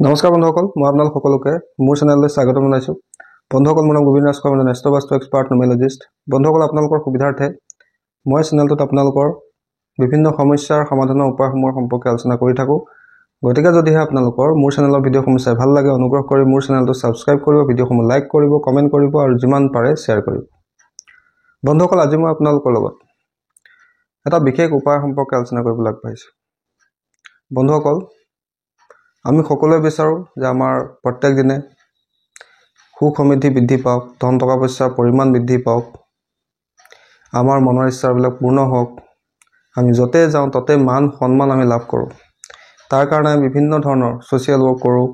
নমস্কাৰ বন্ধুসকল, মই আপোনালোক সকলোকে মোৰ চেনেললৈ স্বাগতম জনাইছোঁ। বন্ধুসকল, মোৰ নাম গোবিন্দ ৰাজ কৰ্ম, এজন এষ্ট্ৰবাস্তু এক্সপাৰ্ট নিউমেৰলজিষ্ট। বন্ধুসকল, আপোনালোকৰ সুবিধাৰ্থে মই চেনেলটোত আপোনালোকৰ বিভিন্ন সমস্যাৰ সমাধানৰ উপায়সমূহৰ সম্পৰ্কে আলোচনা কৰি থাকোঁ। গতিকে যদিহে আপোনালোকৰ মোৰ চেনেলৰ ভিডিঅ'সমূহ চাই ভাল লাগে, অনুগ্ৰহ কৰি মোৰ চেনেলটো ছাবস্ক্ৰাইব কৰিব, ভিডিঅ'সমূহ লাইক কৰিব, কমেণ্ট কৰিব আৰু যিমান পাৰে শ্বেয়াৰ কৰিব। বন্ধুসকল, আজি মই আপোনালোকৰ লগত এটা বিশেষ উপায় সম্পৰ্কে আলোচনা কৰিবলৈ আগবাঢ়িছোঁ। বন্ধুসকল, আমি সকলোৱে বিচাৰোঁ যে আমাৰ প্ৰত্যেক দিনে সুখ সমৃদ্ধি বৃদ্ধি পাওক, ধন টকা পইচাৰ পৰিমাণ বৃদ্ধি পাওক, আমাৰ মনৰ ইচ্ছাবিলাক পূৰ্ণ হওক, আমি য'তে যাওঁ ততে মান সন্মান আমি লাভ কৰোঁ। তাৰ কাৰণে আমি বিভিন্ন ধৰণৰ ছ'চিয়েল ৱৰ্ক কৰোঁ,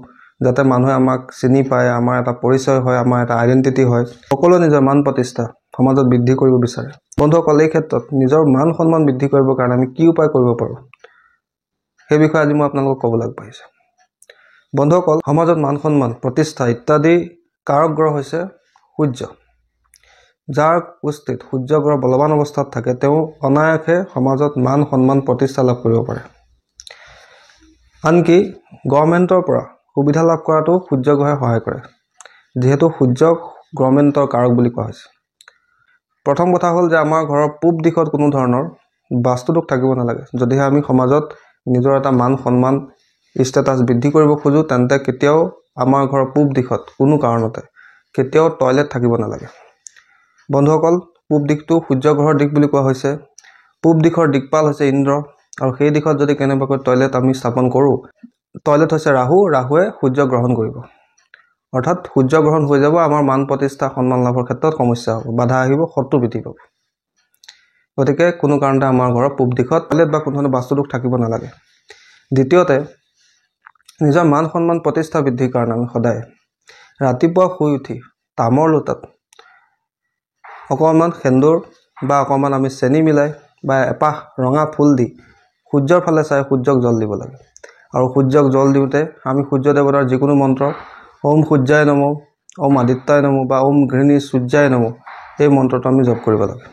যাতে মানুহে আমাক চিনি পায়, আমাৰ এটা পৰিচয় হয়, আমাৰ এটা আইডেণ্টিটি হয়। সকলোৱে নিজৰ মান প্ৰতিষ্ঠা সমাজত বৃদ্ধি কৰিব বিচাৰে। বন্ধুসকল, এই ক্ষেত্ৰত নিজৰ মান সন্মান বৃদ্ধি কৰিবৰ কাৰণে আমি কি উপায় কৰিব পাৰোঁ, সেই বিষয়ে আজি মই আপোনালোকক ক'বলৈ আগবাঢ়িছোঁ। বন্ধুসকল, সমাজত মান সন্মান প্ৰতিষ্ঠা ইত্যাদি কাৰক গ্ৰহ হৈছে সূৰ্য। যাৰ কুষ্ঠিত সূৰ্য গ্ৰহ বলৱান অৱস্থাত থাকে, তেওঁ অনায়াসে সমাজত মান সন্মান প্ৰতিষ্ঠা লাভ কৰিব পাৰে। আনকি গভৰ্ণমেণ্টৰ পৰা সুবিধা লাভ কৰাটো সূৰ্য গ্ৰহে সহায় কৰে, যিহেতু সূৰ্যক গভৰ্ণমেণ্টৰ কাৰক বুলি কোৱা হৈছে। প্ৰথম কথা হ'ল যে আমাৰ ঘৰৰ পূব দিশত কোনো ধৰণৰ বাস্তুদোষ থাকিব নালাগে। যদিহে আমি সমাজত নিজৰ এটা মান সন্মান ষ্টেটাছ বৃদ্ধি কৰিব খোজোঁ, তেন্তে কেতিয়াও আমাৰ ঘৰৰ পূব দিশত কোনো কাৰণতে কেতিয়াও টয়লেট থাকিব নালাগে। বন্ধুসকল, পূব দিশটো সূৰ্য গ্ৰহৰ দিশ বুলি কোৱা হৈছে। পূব দিশৰ দিকপাল হৈছে ইন্দ্ৰ, আৰু সেই দিশত যদি কেনেবাকৈ টয়লেট আমি স্থাপন কৰোঁ, টয়লেট হৈছে ৰাহু, ৰাহুৱে সূৰ্য গ্ৰহণ কৰিব, অৰ্থাৎ সূৰ্য গ্ৰহণ হৈ যাব, আমাৰ মান প্ৰতিষ্ঠা সন্মান লাভৰ ক্ষেত্ৰত সমস্যা হ'ব, বাধা আহিব, শত্ৰু বৃদ্ধি পাব। গতিকে কোনো কাৰণতে আমাৰ ঘৰৰ পূব দিশত টয়লেট বা কোনো ধৰণৰ বাস্তুদোষ থাকিব নালাগে। দ্বিতীয়তে, নিজৰ মান সন্মান প্ৰতিষ্ঠা বৃদ্ধিৰ কাৰণে আমি সদায় ৰাতিপুৱা শুই উঠি তামৰ লোটাত অকণমান সেন্দুৰ বা অকণমান আমি চেনি মিলাই বা এপাহ ৰঙা ফুল দি সূৰ্যৰ ফালে চাই সূৰ্যক জল দিব লাগে। আৰু সূৰ্যক জল দিওঁতে আমি সূৰ্য দেৱতাৰ যিকোনো মন্ত্ৰ, ওম সূৰ্যায় নমঃ, ওম আদিত্যায় নমঃ বা ওম ঘৃণী সূৰ্যায় নমঃ, এই মন্ত্ৰটো আমি জপ কৰিব লাগে।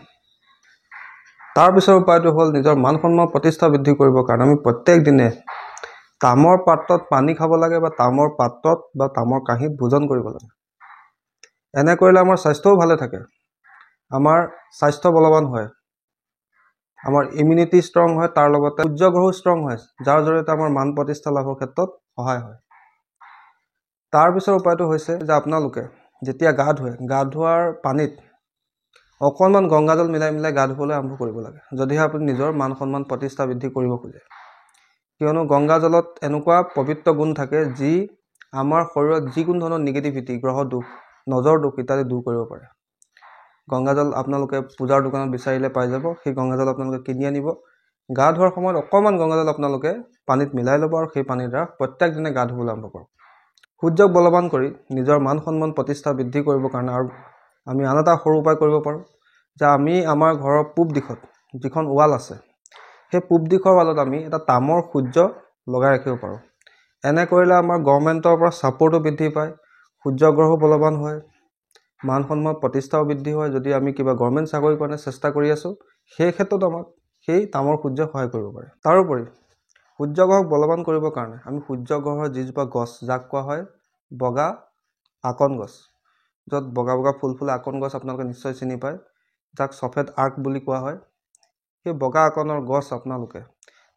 তাৰ পিছৰ উপায়টো হ'ল নিজৰ মান সন্মান প্ৰতিষ্ঠা বৃদ্ধি কৰিবৰ কাৰণে আমি প্ৰত্যেক দিনে তামৰ পাত্ৰত পানী খাব লাগে, বা তামৰ পাত্ৰত বা তামৰ কাঁহীত ভোজন কৰিব লাগে। এনে কৰিলে আমাৰ স্বাস্থ্যও ভালে থাকে, আমাৰ স্বাস্থ্য বলৱান হয়, আমাৰ ইমিউনিটি ষ্ট্ৰং হয়, তাৰ লগতে সূৰ্য গ্ৰহো ষ্ট্ৰং হয়, যাৰ জৰিয়তে আমাৰ মান প্ৰতিষ্ঠা লাভৰ ক্ষেত্ৰত সহায় হয়। তাৰ পিছৰ উপায়টো হৈছে যে আপোনালোকে যেতিয়া গা ধুৱে, গা ধোৱাৰ পানীত অকণমান গংগাজল মিলাই মিলাই গা ধুবলৈ আৰম্ভ কৰিব লাগে, যদিহে আপুনি নিজৰ মান সন্মান প্ৰতিষ্ঠা বৃদ্ধি কৰিব খোজে। কিয়নো গংগাজলত এনেকুৱা পবিত্ৰ গুণ থাকে, যি আমাৰ শৰীৰত যিকোনো ধৰণৰ নিগেটিভিটি, গ্ৰহ দোষ, নজৰ দোষ ইত্যাদি দূৰ কৰিব পাৰে। গংগাজল আপোনালোকে পূজাৰ দোকানত বিচাৰিলে পাই যাব। সেই গংগাজল আপোনালোকে কিনি আনিব। গা ধোৱাৰ সময়ত অকণমান গংগাজল আপোনালোকে পানীত মিলাই ল'ব, আৰু সেই পানীৰ দ্বাৰা প্ৰত্যেক দিনে গা ধুবলৈ আৰম্ভ কৰক। সূৰ্যক বলৱান কৰি নিজৰ মান সন্মান প্ৰতিষ্ঠা বৃদ্ধি কৰিবৰ কাৰণে আৰু আমি আন এটা সৰু উপায় কৰিব পাৰোঁ, যে আমি আমাৰ ঘৰৰ পূব দিশত যিখন ৱাল আছে, সেই পূব দিশৰ ৱালত আমি এটা তামৰ সূৰ্য লগাই ৰাখিব পাৰোঁ। এনে কৰিলে আমাৰ গভৰ্ণমেণ্টৰ পৰা ছাপোৰ্টো বৃদ্ধি পায়, সূৰ্য গ্ৰহো বলৱান হয়, মান সন্মান প্ৰতিষ্ঠাও বৃদ্ধি হয়। যদি আমি কিবা গভৰ্ণমেণ্ট চাকৰিৰ কাৰণে চেষ্টা কৰি আছোঁ, সেই ক্ষেত্ৰত আমাক সেই তামৰ সূৰ্য সহায় কৰিব পাৰে। তাৰোপৰি সূৰ্য গ্ৰহক বলৱান কৰিবৰ কাৰণে আমি সূৰ্য গ্ৰহৰ যিজোপা গছ, যাক কোৱা হয় বগা আকন গছ, য'ত বগা বগা ফুল ফুলে আকন গছ আপোনালোকে নিশ্চয় চিনি পায়, যাক সফেদ আৰ্ক বুলি কোৱা হয়। সেই বগা আকনৰ গছ আপোনালোকে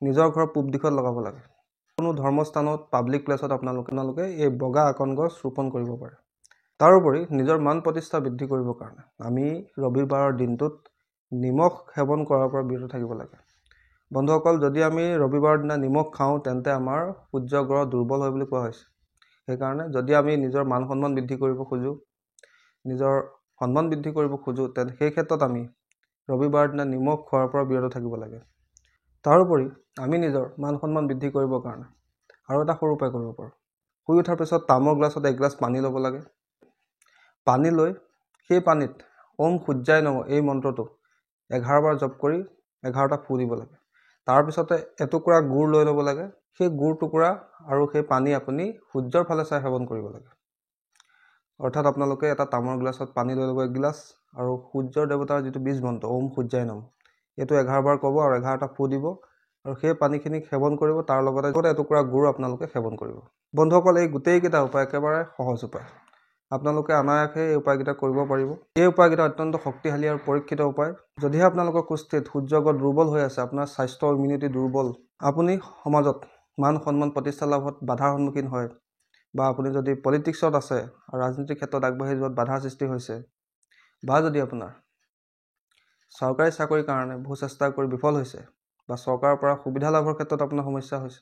নিজৰ ঘৰৰ পূব দিশত লগাব লাগে। কোনো ধৰ্মস্থানত, পাব্লিক প্লেছত আপোনালোকে এই বগা আকন গছ ৰোপণ কৰিব পাৰে। তাৰোপৰি নিজৰ মান প্ৰতিষ্ঠা বৃদ্ধি কৰিবৰ কাৰণে আমি ৰবিবাৰৰ দিনটোত নিমখ সেৱন কৰাৰ পৰা বিৰত থাকিব লাগে। বন্ধুসকল, যদি আমি ৰবিবাৰৰ দিনা নিমখ খাওঁ, তেন্তে আমাৰ সূৰ্য গ্ৰহ দুৰ্বল হয় বুলি কোৱা হৈছে। সেইকাৰণে যদি আমি নিজৰ মান সন্মান বৃদ্ধি কৰিব খোজোঁ, নিজৰ সন্মান বৃদ্ধি কৰিব খোজোঁ, তেন্তে সেই ক্ষেত্ৰত আমি ৰবিবাৰৰ দিনা নিমখ খোৱাৰ পৰা বিৰত থাকিব লাগে। তাৰোপৰি আমি নিজৰ মান সন্মান বৃদ্ধি কৰিবৰ কাৰণে আৰু এটা সৰু উপায় কৰিব পাৰোঁ। শুই উঠাৰ পিছত তামৰ গ্লাছত এক গিলাচ পানী ল'ব লাগে। পানী লৈ সেই পানীত ওম সূৰ্যায় নমঃ এই মন্ত্ৰটো 11 বাৰ জপ কৰি 11টা ফু দিব লাগে। তাৰপিছতে এটুকুৰা গুড় লৈ ল'ব লাগে। সেই গুড় টুকুৰা আৰু সেই পানী আপুনি সূৰ্যৰ ফালে চাই সেৱন কৰিব লাগে। অৰ্থাৎ আপোনালোকে এটা তামৰ গ্লাছত পানী লৈ ল'ব এক গিলাচ, আৰু সূৰ্যৰ দেৱতাৰ যিটো বীজ মন্ত্ৰ ওম সূৰ্যায় নমঃ, এইটো 11 বাৰ ক'ব আৰু 11টা ফু দিব। আৰু সেই পানীখিনি সেৱন কৰিব। তাৰ লগতে এটুকুৰা গুড় আপোনালোকে সেৱন কৰিব। বন্ধুসকল, এই গোটেইকেইটা উপায় একেবাৰে সহজ উপায়। আপোনালোকে অনায়াসে এই উপায়কেইটা কৰিব পাৰিব। এই উপায়কেইটা অত্যন্ত শক্তিশালী আৰু পৰীক্ষিত উপায়। যদিহে আপোনালোকৰ কুষ্ঠিত সূৰ্যগত দুৰ্বল হৈ আছে, আপোনাৰ স্বাস্থ্য ইমিউনিটি দুৰ্বল, আপুনি সমাজত মান সন্মান প্ৰতিষ্ঠা লাভত বাধাৰ সন্মুখীন হয়, বা আপুনি যদি পলিটিক্সত আছে আৰু ৰাজনীতিৰ ক্ষেত্ৰত আগবাঢ়ি যোৱাত বাধাৰ সৃষ্টি হৈছে, বা যদি আপোনাৰ চৰকাৰী চাকৰিৰ কাৰণে বহু চেষ্টা কৰি বিফল হৈছে, বা চৰকাৰৰ পৰা সুবিধা লাভৰ ক্ষেত্ৰত আপোনাৰ সমস্যা হৈছে,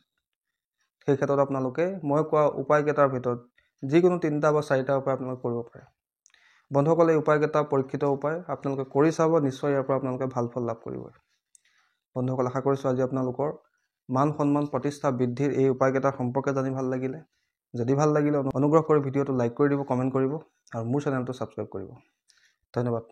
সেই ক্ষেত্ৰত আপোনালোকে মই কোৱা উপায়কেইটাৰ ভিতৰত যিকোনো 3টা বা 4টা উপায় আপোনালোকে কৰিব পাৰে। বন্ধুসকল, এই উপায়কেইটা পৰীক্ষিত উপায়। আপোনালোকে কৰি চাব, নিশ্চয় ইয়াৰ পৰা আপোনালোকে ভাল ফল লাভ কৰিব। বন্ধুসকল, আশা কৰিছোঁ আজি আপোনালোকৰ মান সন্মান প্ৰতিষ্ঠা বৃদ্ধিৰ এই উপায়কেইটাৰ সম্পৰ্কে জানি ভাল লাগিলে। যদি ভাল লাগিলে অনুগ্ৰহ কৰি ভিডিঅ'টো লাইক কৰি দিব, কমেণ্ট কৰিব আৰু মোৰ চেনেলটো ছাবস্ক্ৰাইব কৰিব। ধন্যবাদ।